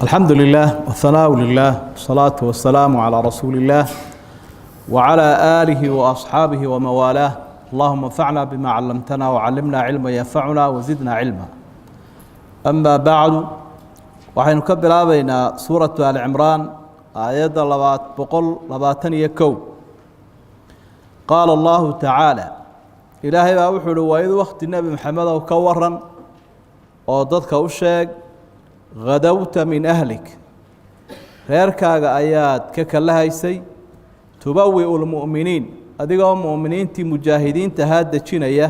الحمد لله والثناء لله والصلاة والسلام على رسول الله وعلى آله وأصحابه وموالاه. اللهم انفعنا بما علمتنا وعلمنا علما ينفعنا وزدنا علما. أما بعد، waxaynu ka bilaabaynaa suuratu Ali Imraan aayadda 221. qaala Allahu tacaala, ilaahay baa wuxuu uhi waa id waqti nebi maxamed oo ka waran oo dadka u sheeg غadowta min ahlik, reerkaaga ayaad ka kalahaysay, tubawi'u lmu'miniin, adigoo mu'miniintii mujaahidiinta haa dejinaya,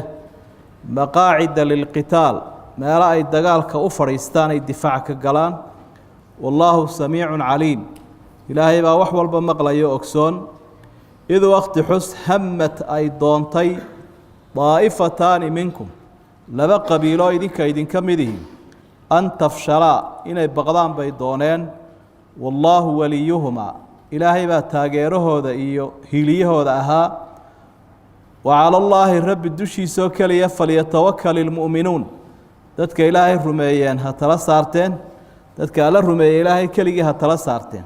maqaacida lilqitaal, meelo ay dagaalka u fadhiistaan ay difaac ka galaan. wallaahu samiicun caliim, ilaahay baa wax walba maqlayo ogsoon. id waqti xus hammad ay doontay daa'ifataani minkum, laba qabiiloo idinka mid ihi, an tafshalaa, inay baqdaan bay dooneen. wallaahu waliyuhumaa, ilaahay baa taageerahooda iyo hiiliyahooda ahaa. wa cala allaahi rabbi dushiisoo keliya falyatawakal ilmu'minuun, dadka ilaahay rumeeyeen ha tala saarteen, dadka alla rumeeyey ilaahay keligii ha tala saarteen.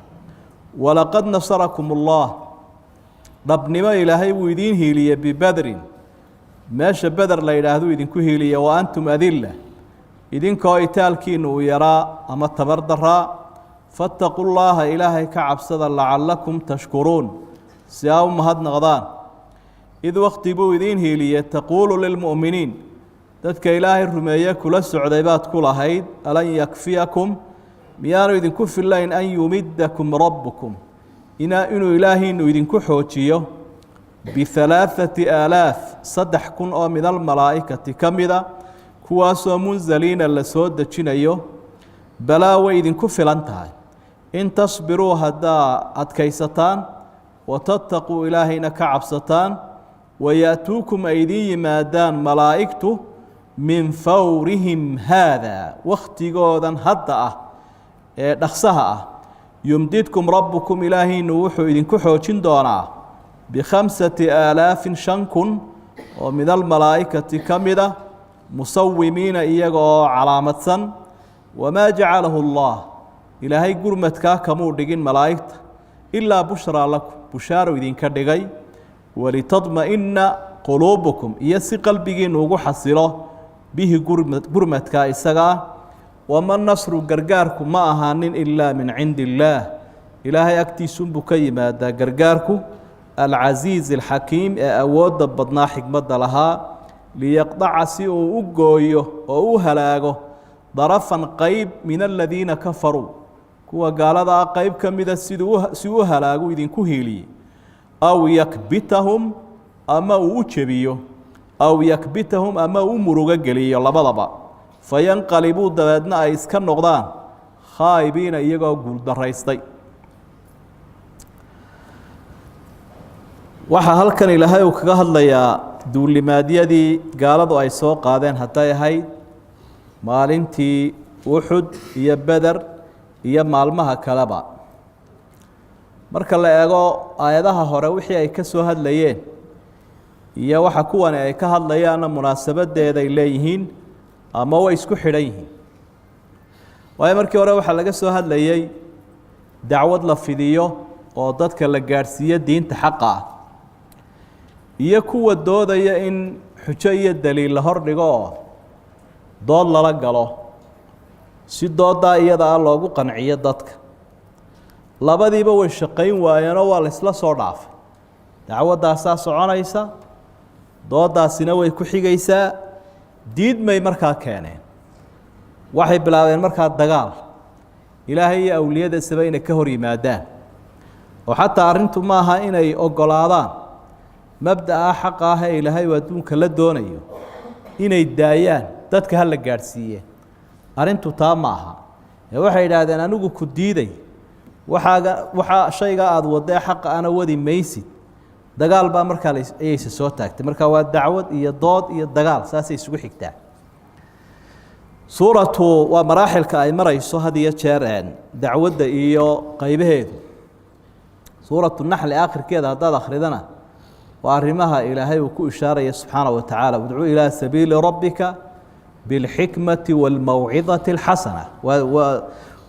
walaqad nasarakum ullah, dhabnimo ilaahay wuu idiin hiiliyey bibadrin, meesha beder la yidhaahduu idinku hiiliye, wa antum adilla, idinkoo itaalkiinu uu yaraa ama tabar daraa. fattaqu llaaha, ilaahay ka cabsada, lacallakum tashkuruun, si aa u mahadnaqdaan. id waqti buu idiin hiiliye taquulu lilmu'miniin, dadka ilaahay rumeeye kula socday baad ku lahayd, alan yakfiyakum, miyaanu idinku fillayn an yumiddakum rabbukum, inuu ilaahiinu idinku xoojiyo, bi3,000 3,000 oo min almalaa'ikati ka mida, kuwaasoo munzaliina la soo dejinayo. balaa way idinku filan tahay, in tasbiruu haddaa adkaysataan, watattaquu ilaahayna ka cabsataan, wayaatuukum ay idiin yimaadaan malaa'igtu min fawrihim haada, wakhtigoodan hadda ah ee dhaqsaha ah. yumdidkum rabbukum, ilaahiinu wuxuu idinku xoojin doonaa, bi5,000 5,000 oo min almalaa'ikati ka mida, musawimiina iyaga oo calaamadsan. wamaa jacalahu allah, ilaahay gurmadkaa kamuu dhigin malaa'igta, ilaa bushraa lakum, bushaaru idinka dhigay, walitadma'ina quluubukum, iyo si qalbigiinu ugu xasilo, bihi gurmadkaa isagaa. wama nasru, gargaarku ma ahaanin ilaa min cindi illaah, ilaahay agtiisunbuu ka yimaadaa gargaarku, alcasiiz alxakiim, ee awoodda badnaa xikmadda lahaa, liyaqdaca, si uu u gooyo oo u halaago, darafan qayb min aladiina kafaruu, kuwa gaaladaa qayb ka mida si u halaagu idinku hiiliyey. aw yakbitahum, ama uu u jebiyo, aw yakbitahum, ama u murugo geliyo, labadaba. fayanqalibuu, dabeedna ay iska noqdaan khaa'ibiina, iyagoo guuldaraystay. waxaa halkan ilaahay uu kaga hadlayaa duulimaadyadii gaaladu ay soo qaadeen, hadday ahayd maalintii uxud iyo beder iyo maalmaha kaleba. marka la eego aayadaha hore wixii ay ka soo hadlayeen iyo waxa kuwani ay ka hadlayaanna munaasabadeeday leeyihiin ama way isku xidhan yihiin. waayo markii hore waxaa laga soo hadlayey dacwad la fidiyo oo dadka la gaadhsiiyo diinta xaqa ah, iyo kuwa doodaya in xujo iyo daliil la hordhigo oo dood lala galo, si dooddaa iyada ah loogu qanciyo dadka. labadiiba way shaqayn waayeenoo waa la isla soo dhaafay. dacwaddaasaa soconaysa, dooddaasina way ku xigaysaa. diidmay markaa keeneen, waxay bilaabeen markaa dagaal, ilaahay iyo awliyadiisaba inay ka hor yimaadaan. oo xataa arrintu maaha inay oggolaadaan mabda'a xaqa ah ee ilaahay uu adduunka la doonayo, inay daayaan dadka ha la gaadhsiiyeen. arrintu taa ma aha, ee waxay yidhaahdeen anigu ku diiday, waxaa shaygaa aada wadee xaqa ana wadi maysid. dagaal baa markaa ayayse soo taagtay. marka waa dacwad iyo dood iyo dagaal, saasay isugu xigtaa. suuratu waa maraaxilka ay marayso had iyo jeer dacwadda iyo qaybaheedu. suuratu naxli aakhirkeeda haddaad akhridana waa arrimaha ilaahay uu ku ishaaraya subxaanaه wa tacaala, udcuu ilaa sabiili rabbika بالحكمة والموعظة الحسنة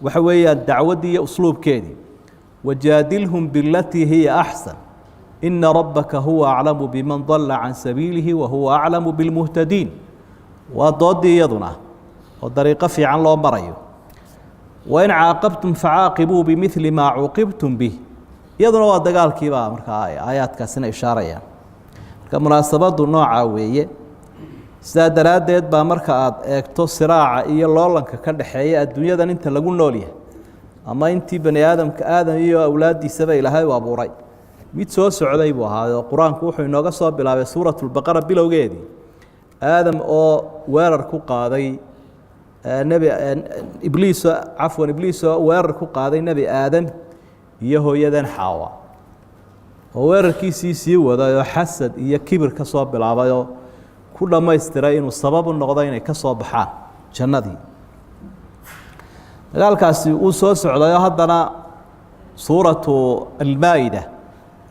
وحوية الدعوة أسلوب كيدي وجادلهم بالتي هي أحسن إن ربك هو أعلم بمن ضل عن سبيله وهو أعلم بالمهتدين وضدي يضنا والطريقة في عن الله مريو وإن عاقبتم فعاقبوا بمثل ما عوقبتم به يضنا ودقال كيبا مركا آيات كاسنا إشارة كمناسبات النوع عوية سادرات ديد با مركا اكتو صراع إيا اللولنك كدحية الدنيا دان انت لقول نوليه أما انتي بني آدم كآدم إيا أولادي سبا إلهي وابو رأي mid soo socday buu ahaa quraanku wuxuu inooga soo bilaabay suuratul baqara bilowgeedii aadam oo weerar ku qaaday nabi ibliis weerar ku qaaday nabi aadam iyo hooyadan xaawa oo weerarkiisii sii waday oo xasad iyo kibir ka soo bilaabay oo ku dhameystiray inuu sabab u noqdo inay ka soo baxaan jannadii dagaalkaasi uu soo socday haddana suuratu al-maa'ida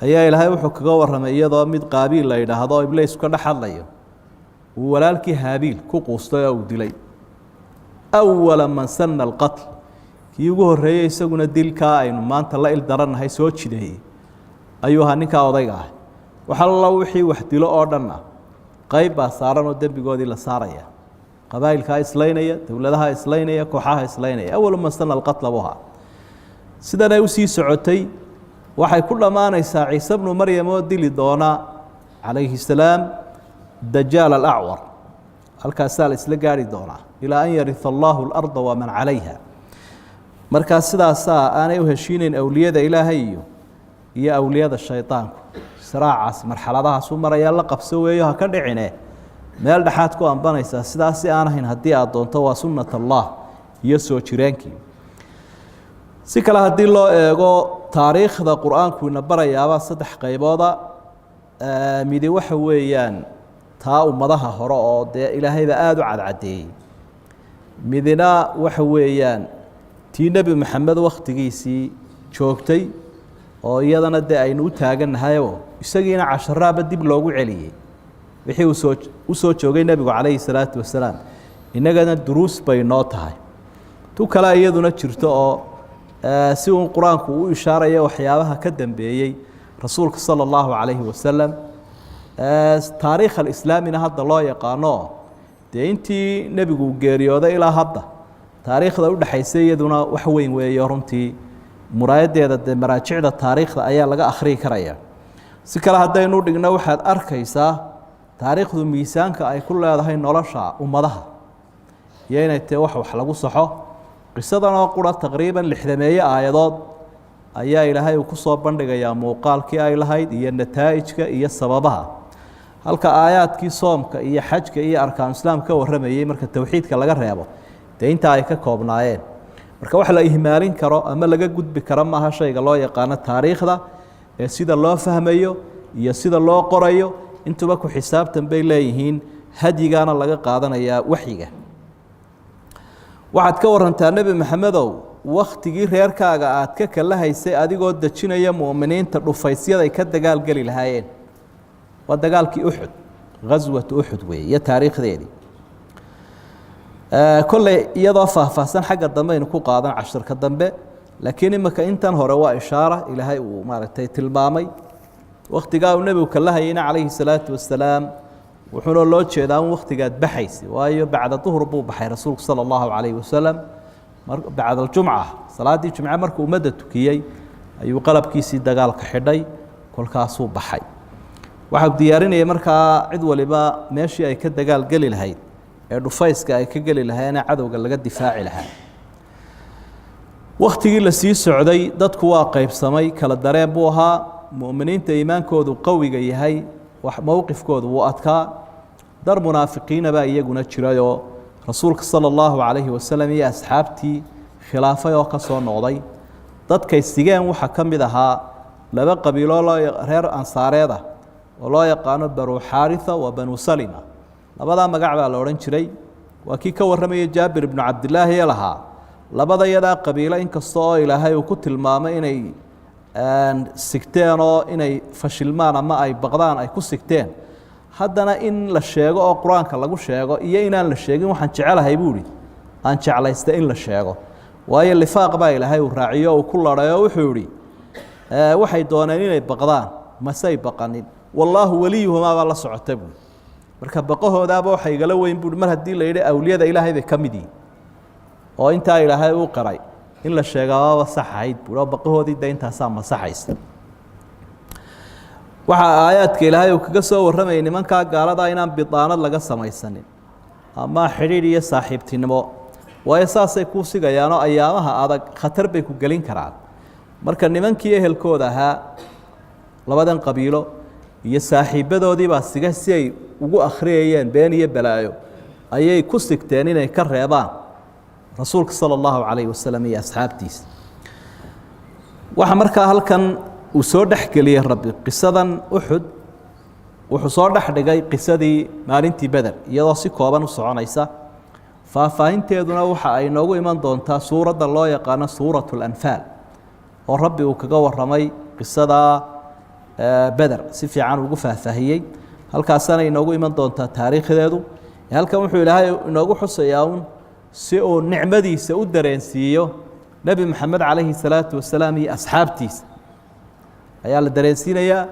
ayaa ilaahay wuxuu kaga waramay iyadoo mid qaabiil la yiraahdo ibliis ka dhaxlayo uu walaalkii haabiil ku quustay oo dilay awwala man sanna al-qatl kii ugu horeeyay isaguna dilka aynu maanta la il daranahay soo jideeyay ayuu ninka odayga ah waxa la wixii wax dilo oo dhan qayb baa saaran oo dambigoodii la saaraya qabaa'ilka islaynaya dawladaha islaynaya kooxaha islaynaya awwala man sanna al-qatl buha sidana ay u sii socotay waxay ku dhamaanaysaa ciise ibn maryam oo dili doona calayhi salaam dajaal al-a'war halkaas la isla gaari doona ila an yarith Allahu al-ardha wa man 'alayha marka sidaas aanay u heshiineen awliyada ilaahay iyo awliyada shaytaanku siraacaas marxaladaha soo maraya la qabso weeyo ha ka dhicine meel dhaxaad ku ambanaysa sidaas aan ahayn hadii aad doonto waa sunnat Allah iyo soo jireenkii si kala hadii loo eego taariikhda quraanku ina barayaaba saddex qaybooda midi waxa weeyaan taa ummadaha hore oo ilaahayba aad u cadcadeeyay midina waxa weeyaan tii nabi maxamed waqtigiisii joogtay oo iyadana aynu u taaganahay isagiina casharaaba dib loogu celiyay wixii uu soo joogay nabigu calayhi salaatu wasalaam inagana duruus bay noo tahay tu kala iyaduna jirto oo si uu quraanku u ishaarayo waxyaabaha ka dambeeyay rasuulka sallallahu alayhi wasallam taariikh al-islaamina hadda loo yaqaano intii nabigu geeriyooday ilaa hadda taariikhda u dhaxaysay iyaduna wax weyn weeyo runtii muraayadeeda maraajicda taariikhda ayaa laga akhriyi karaya si kala hadaynu dhigno waxaad arkaysaa taariikhdu miisaanka ay ku leedahay nolosha ummadaha iyo inay tahay wax lagu saxo qisadan oo qura taqriiban 60 aayadood ayaa ilaahay uu ku soo bandhigayaa muuqaalkii ay lahayd iyo nataa'ijka iyo sababaha halka aayaadkii soomka iyo xajka iyo arkaan islaamka waramayay marka tawxiidka laga reebo inta ay ka koobnaayeen marka wax la ihmaalin karo ama laga gudbi karo maaha shayga loo yaqaan taariikhda ee sida loo fahmayo iyo sida loo qorayo intuba ku xisaabtan bay leeyihiin hadigana laga qaadanayaa waxyiga waxaad ka warantaa nabi maxamedow waqtigii reerkaaga aad ka kala haysay adigoo dajinaya muuminiinta dhufaysyada ay ka dagaal gali lahaayeen waa dagaalkii Uhud ghazwat Uhud weeye taariikhdeedii كله يضاف فاهفاهسان حق الدمين كو قادن عشر كدنبه لكن إمك إنتن هو رواء إشارة إلى هاي ومارتي تلمامي وقت قال النبي وكلها هنا عليه الصلاة والسلام وحنا الله شيء وقت قاد بحيسي وأيه بعد الظهر بو بحي رسولك صلى الله عليه وسلم بعد الجمعة صلاة الجمعة مركو مدة كيي أي قلب كيسي دقال كحدي كل كاسو بحي واحد ديارين يمركا عدوى لبا ماشي أي كدقال قليل هاي dhufayska ay ka gali lahaayeen cadawga laga difaaci lahaa waqtigii la sii socday dadku waa qaybsamay kala dareen buu ahaa muuminiinta iimaankoodu qawiga yahay wax mowqifkoodu uu adkaa dar munaafiqiina baa iyaguna jirayo rasuulka sallallahu alayhi wasallam iyo asxaabtii khilaafay oo ka soo noqday dadkay sigeen waxa kamid ahaa laba qabiilo reer ansaareeda oo loo yaqaan Banu Haritha wa Banu Salima labada magac baa la oran jiray waa kii ka waramay Jaabir ibn Abdullah yalaha labada yada qabiilo in kastoo Ilaahay uu ku tilmaamay inay sigteen oo inay fashilmaan ama ay baqdaan ay ku sigteen haddana in la sheego oo qur-aanka lagu sheego iyo inaan la sheegin waxaan jecelahay buu ihi aan jeclaysta in la sheego waayo lifaaq baa ilaahay uu raaciyo uu ku ladhay oo wuxuu ihi waxay dooneen inay baqdaan masay baqanin wallaahu weliyuhumaa baa la socota buui marka baqahoodaaba waxa igala weyn buui mar haddii la yidhi awliyada ilaahay bay ka mid yihin oo intaa ilaahay uu qaray in la sheegaababa sax ahayd buui oo baqahoodii de intaasaa masaxaysa waxaa aayaadka ilaahay uu kaga soo warramayay nimankaa gaaladaa inaan bidaanad laga samaysanin ama xidhiidh iyo saaxiibtinimo waayo saasay kuu sigayaanoo ayaamaha adag khatar bay ku gelin karaan marka nimankii ehelkooda ahaa labadan qabiilo iyo saaxiibadoodiibaa siga si ay ugu akhriyayeen been iyo balaayo ayay ku sigteen inay ka reebaan rasuulka sala allahu calayhi wasalam iyo asxaabtiisa waxa markaa halkan uu soo dhexgeliyey rabbi qisadan uxud wuxuu soo dhex dhigay qisadii maalintii beder iyadoo si kooban u soconaysa faahfaahinteeduna waxa ay noogu iman doontaa suuradda loo yaqaano suuratu lanfaal oo rabbi uu kaga warramay qisadaa beder si fiican ugu faahfaahiyey halkaasana inoogu iman doontaa taariikhdeedu halkan wuxuu ilaahay inoogu xusayaa un si uu nicmadiisa u dareensiiyo nebi maxamed calayhi salaatu wasalaam iyo asxaabtiisa ayaa la dareensiinayaa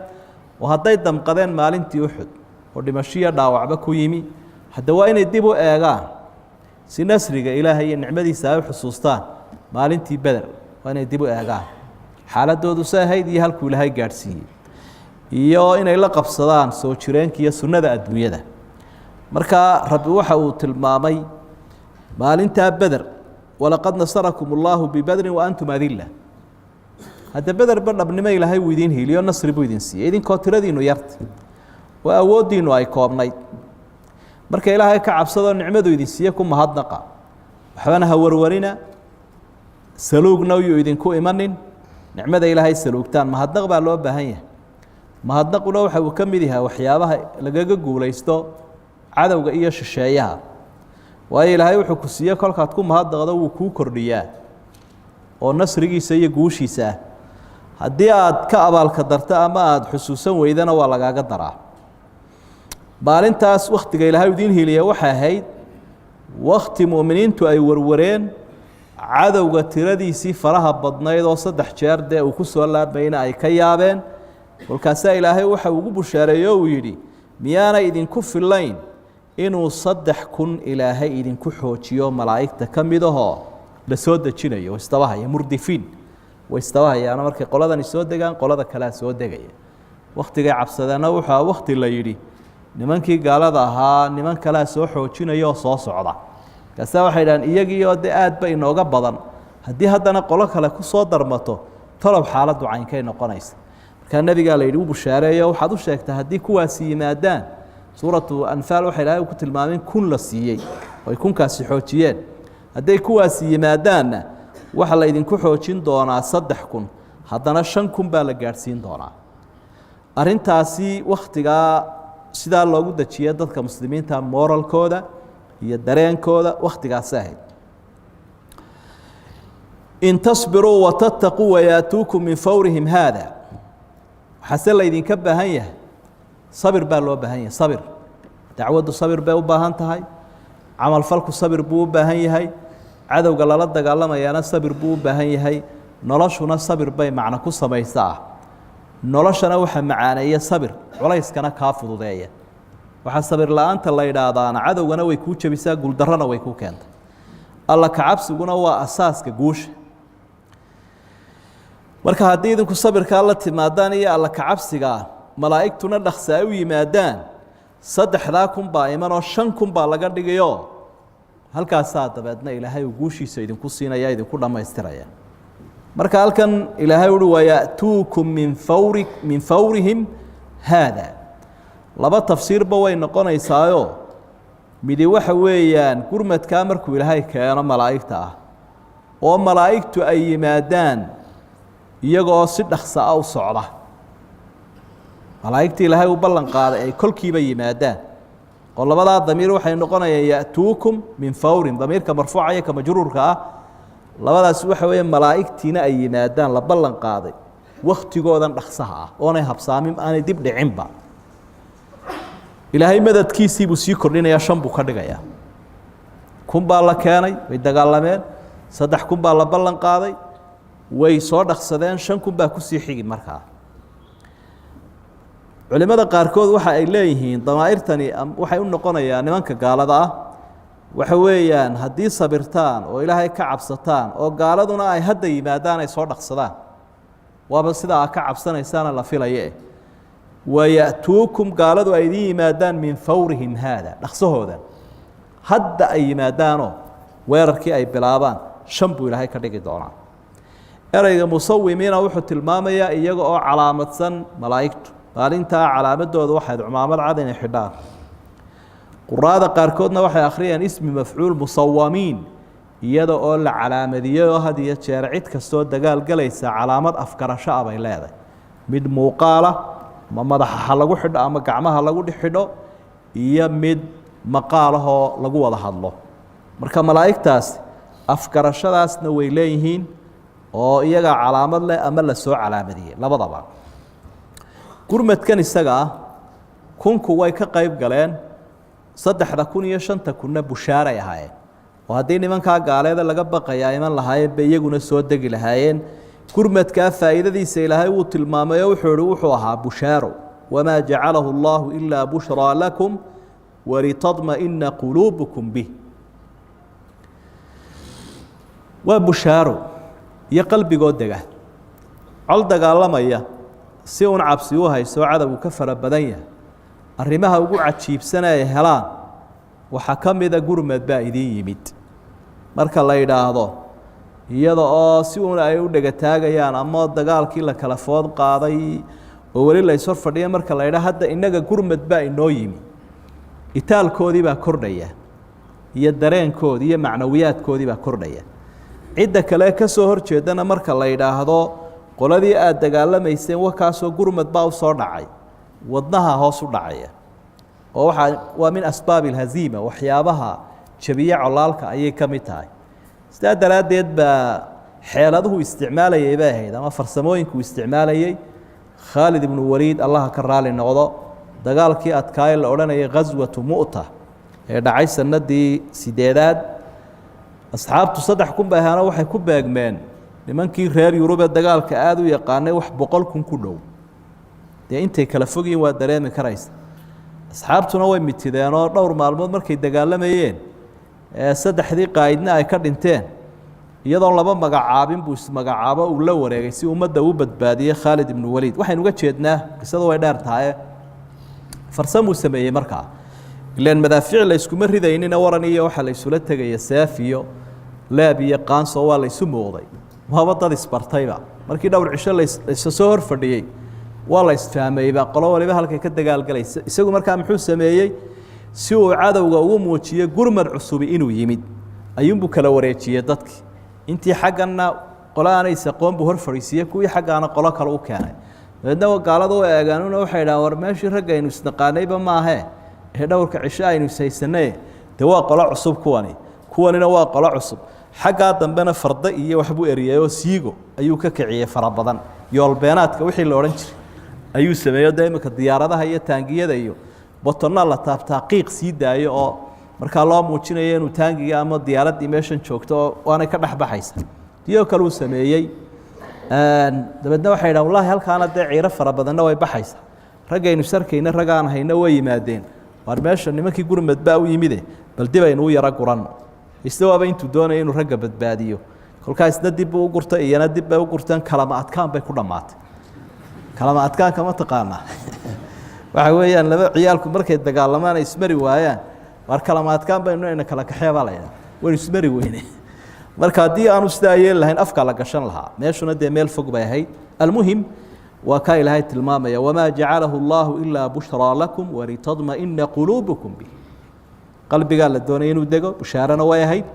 oo hadday damqadeen maalintii uxud oo dhimashiyo dhaawacba ku yimi hadda waa inay dib u eegaan si nasriga ilaahay iyo nicmadiisa ay u xusuustaan maalintii beder waa inay dib u eegaan xaaladoodu se ahayd iyo halkuu ilaahay gaadhsiiyey iyo inay la qabsadaan soo jireenka iyo sunnada adduunyada markaa rabbi waxa uu tilmaamay maalintaa beder walaqad nasarakum اllaahu bibedrin waantum adila hadda bederba dhabnimo ilaahay uu idiin hiiliyo nasri buu idin siiyey idinkoo tiradiinu yarta oo awooddiinu ay koobnayd marka ilaahay ka cabsadoo nicmadu idin siiye ku mahadnaqa waxbana ha warwarina saluugna yuu idinku imanin nicmada ilaahay saluugtaan mahadnaq baa loo baahan yahay mahadnaquna waxa uu ka mid yahay waxyaabaha lagaga guulaysto cadowga iyo shisheeyaha waayo ilaahay wuxuu ku siiye kolkaad ku mahadnaqdo wuu kuu kordhiyaa oo nasrigiisa iyo guushiisa ah haddii aad ka abaalka darto ama aada xusuusan weydana waa lagaaga daraa maalintaas wakhtiga ilaahay idiin hiliya waxay ahayd wakhti mu'miniintu ay warwareen cadowga tiradiisii faraha badnayd oo 3 jeer dee uu ku soo laabayna ay ka yaabeen kolkaasaa ilaahay waxa ugu bushaareeyo uu yidhi miyaanay idinku fillayn inuu 3,000 ilaahay idinku xoojiyo malaa'igta ka mid ahoo la soo dejinayo istabahaya murdifiin way istabahayaana markay qoladani soo degaan qolada kalea soo degaya wakhtigay cabsadeenna wuxuu wakhti la yidhi nimankii gaalada ahaa niman kalea soo xoojinaya oo soo socda markaasaa waxay dhahaan iyagiioo dee aad ba inooga badan haddii haddana qolo kale ku soo darmato tolob xaaladdu caynkay noqonaysa markaa nebigaa la yidhi u bushaareeyo waxaad u sheegtaa haddii kuwaasi yimaadaan suuratu anfaal waxay ilaahay ku tilmaameen kun la siiyey oo ay kunkaasi xoojiyeen hadday kuwaasi yimaadaanna waxa la idinku xoojin doonaa 3,000 haddana 5,000 baa la gaadhsiin doonaa arrintaasi wakhtigaa sidaa loogu dejiya dadka muslimiinta moralkooda iyo dareenkooda wakhtigaasi ahayd in tasbiruu watattaquu wayaatuukum min fawrihim haada waxaase laydinka baahan yahay sabir baa loo baahan yahay sabir dacwaddu sabir bay u baahan tahay camalfalku sabir buu u baahan yahay cadowga lala dagaalamayana sabir buu u baahan yahay noloshuna sabir bay macno ku samaysaa noloshana waxa macaaneeya sabir culayskana kaa fududeeya waxa sabir la'aanta la yidhaahdaana cadowgana way kuu jabisaa guuldarrana way kuu keentay alla kacabsiguna waa asaaska guusha marka haddii idinku sabirkaa la timaadaan iyo alla kacabsigaa malaa'igtuna dhaqsi ay u yimaadaan 3,000 baa imanoo 5,000 baa laga dhigayo halkaasaa dabeedna ilaahay uu guushiisa idinku siinaya idinku dhammaystiraya marka halkan ilaahay uhi waya'tuukum min fawrihim haada laba tafsiirba way noqonaysaayo midi waxa weeyaan gurmadkaa markuu ilaahay keeno malaa'igta ah oo malaa'igtu ay yimaadaan iyagoo si dhaqsa ah u socda malaa'igtii ilaahay uu ballan qaaday ay kolkiiba yimaadaan oo labadaa damiir waxay noqonayaan ya'tuukum min fawrin damiirka marfuuca iyo ka majruurka ah labadaas waxa weeye malaa'igtiina ay yimaadaan la ballan qaaday wakhtigoodan dhaqsaha ah oonay habsaamin aanay dib dhicinba ilaahay madadkiisii buu sii kordhinayaa 5 buu ka dhigayaa kun baa la keenay way dagaalameen 3 kun baa la ballan qaaday way soo dhaqsadeen 5 kun baa ku sii xigi markaa culimada qaarkood waxa ay leeyihiin damaa'irtani waxay u noqonayaan nimanka gaalada ah waxa weeyaan haddii sabirtaan oo ilaahay ka cabsataan oo gaaladuna ay hadda yimaadaan ay soo dhaqsadaan waaba sidaa ka cabsanaysaana la filaye wayatuukum gaaladu ay idin yimaadaan min fawrihim haada dhaqsahooda hadda ay yimaadaanoo weerarkii ay bilaabaan 5 buu ilaahay ka dhigi doonaa erayga musawimiina wuxuu tilmaamayaa iyaga oo calaamadsan malaa'igtu maalintaa calaamadooda waxay cumaamad cad inay xidhaan quraada qaarkoodna waxay akhriyaan ismi mafcuul musawamiin iyada oo la calaamadiyay oo had iyo jeer cid kastoo dagaal galaysa calaamad afkarasho ah bay leedahay mid muuqaala ma madaxa lagu xidho ama gacmaha lagu xidho iyo mid maqaalahoo lagu wada hadlo marka malaa'igtaas afkarashadaasna way leeyihiin oo iyaga calaamad leh ama la soo calaamadiyay labadaba gurmadkan isaga ah kunku way ka qayb galeen 3,000 iyo 5,000 bushaaray ahaayeen oo haddii nimankaa gaaleeda laga baqayaa iman lahaayeen bay iyaguna soo degi lahaayeen gurmadkaa faa'iidadiisa ilaahay wuu tilmaamay oo wuxuu ahaa bushaaro wamaa jacalahu allahu ilaa bushraa lakum walitadma'ina quluubukum bih waa bushaaro iyo qalbigoo dega col dagaalamaya si uun cabsi u hayso cadowgu ka fara badan yahay arrimaha ugu cajiibsan ay helaan waxaa ka mida gurmad baa idiin yimid marka la yidhaahdo iyada oo si uun ay u dhegataagayaan ama dagaalkii la kala food qaaday oo weli la isor fadhiya marka la yidhaha hadda innaga gurmad baa inoo yimi itaalkoodii baa kordhaya iyo dareenkoodii iyo macnawiyaadkoodii baa kordhaya cidda kale ka soo horjeedana marka la yidhaahdo qoladii aad dagaalamayseen wakaasoo gurmad baa u soo dhacay wadnaha hoos u dhacaya oo waa min asbaab alhaziima waxyaabaha jabiye colaalka ayay ka mid tahay sidaa daraaddeed baa xeeladuhu isticmaalayay bay ahayd ama farsamooyinku isticmaalayay khaalid ibnu waliid allaha ka raali noqdo dagaalkii adkaay la odhanayay ghaswatu mu'ta ee dhacay sanadii 8aad asxaabtu 3 kun bay ahaana waxay ku beegmeen nimankii reer Yurub ee dagaalka aad u yaqaanay wax 100 kun ku dhow dee intay kala fogyiin waa dareemi karaysa asxaabtuna way mitideen oo dhowr maalmood markay dagaalamayeen saddexdii qaa'idna ay ka dhinteen iyadoo laba magacaabin buu ismagacaabo uu la wareegay si ummadda u badbaadiyay Khalid ibn Walid waxaynu uga jeednaa qisadu way dheer tahay farsamuu sameeyey markaa ilaan madaafiic la iskuma ridaynina waran iyo waxa la isula tagay saafiyo laab iyo qaanso waa la isu muuqday waaba dad isbartayba markii dhowr cisho la soo hor fadhiyay waa la isfahmayba qolo waliba halkay ka dagaalgalaysa isagu markaa muxuu sameeyey si uu cadowga ugu muujiyo gurmad cusub inuu yimid ayuunbuu kala wareejiyay dadkii intii xaggana qolo aanay saqoon buu hor fadhiisiyay kuwii xaggaana qolo kale u keenay dadna gaaladu way eegaanuna waxay dhahaan war meeshii ragga aynu isnaqaanayba maahee ee dhowrka cisho aynu isaysanay dee waa qolo cusub kuwanina waa qolo cusub xaggaa dambena farda iyo waxbuu eriyay oo siigo ayuu ka kiciyay fara badan yoolbeenaadka wixii la odhan jiray ayuu sameeyay daymanka diyaaradaha iyo taangiyada iyo botonna la taabtaa qiiq sii daayo oo markaa loo muujinayo inuu taangiga ama diyaaradii meeshan joogto oo waanay ka dhexbaxaysa diyo kale uu sameeyey dabeedna waxay dhahan wallaahi halkaana dee ciiro fara badanna way baxaysa raggaynu sarkayna raggaan hayna way yimaadeen waar meesha nimankii gurmad baa u yimide bal dib aynu u yaro guranno isdawaaba intuu doonaya inuu ragga badbaadiyo kolkaa isna dib buu u gurtay iyana dib bay u gurteen kalama adkaan bay ku dhammaatay kalama adkaanka ma taqaanaa waxa weeyaan laba ciyaalku markay dagaalamaan ay ismari waayaan war kalama adkaan baynu ina kala kaxee baa la yidhaha waynu ismari weyne marka haddii aanu sidaa yeeli lahayn afka la gashan lahaa meeshuna dee meel fog bay ahayd almuhim waa kaa ilaahay tilmaamaya wamaa jacalahu allahu ilaa bushraa lakum walitadma'ina quluubukum bih qalbigaa la doonay inuu dego bushaarana way ahayd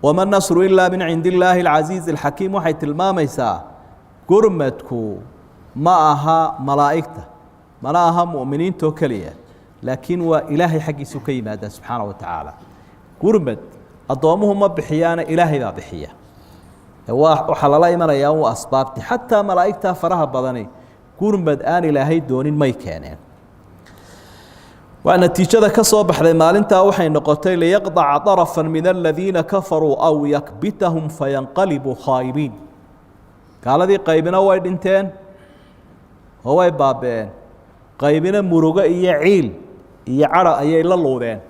wama nasru ilaa min cindi illaahi alcasiizi alxakiim waxay tilmaamaysaa gurmadku ma aha malaa'igta mana aha mu'miniintoo keliya laakiin waa ilaahay xaggiisu ka yimaadaa subxaana wa tacaala gurmad addoomuhu ma bixiyaana ilaahay baa bixiya waxaa lala imanayaa uu asbaabti xataa malaa'igtaa faraha badani gurmad aan ilaahay doonin may keeneen ونتيجة كصوب حذي مالنتا وحين نقطي ليقطع طرفا من الذين كفروا أو يكبتهم فينقلبوا خائبين قال ذي قيبنا ويدنتين هو بابين قيبنا مروقة يعيل يعرى يلا لودين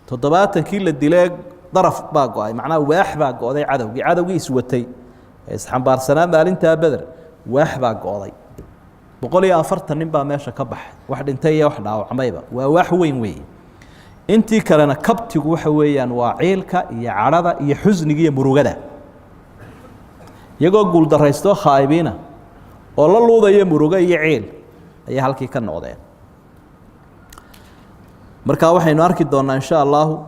تضبات كيل الدلاج طرف باقو معناه واحد باقو ذي عدو يسوتي إسحام بارسنا مالنتا بدر واحد باقو ذي بقول يا أفرت النبا ماشى كبح واحد انتي واحد أو عميبة وواحوين وين انتي كلنا كبت وحويا وعيلك يا عرضة يا حزن يا مروجة يقول دريستو خايبينه والله ذا يا مروجة يا عيل يا هالكي كان نوضين مركا وحين ناركي دونا إن شاء الله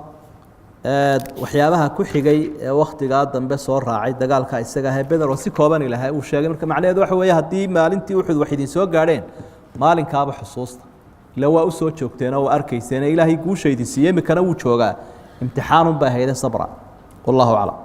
waxyaabaha ku xigay waqtiga dambe soo raacay dagaalka isaga ah Badr oo si kooban ilahay uu sheegay marka macnaheedu waxa weeye hadii maalintii wuxuu wax idin soo gaareen maalinkaaba xusuusta ila waa u soo joogteen oo arkayseen ilaahay guusha idin siiyay mikana uu joogaa imtixaan baa hayda sabra wallahu a'lam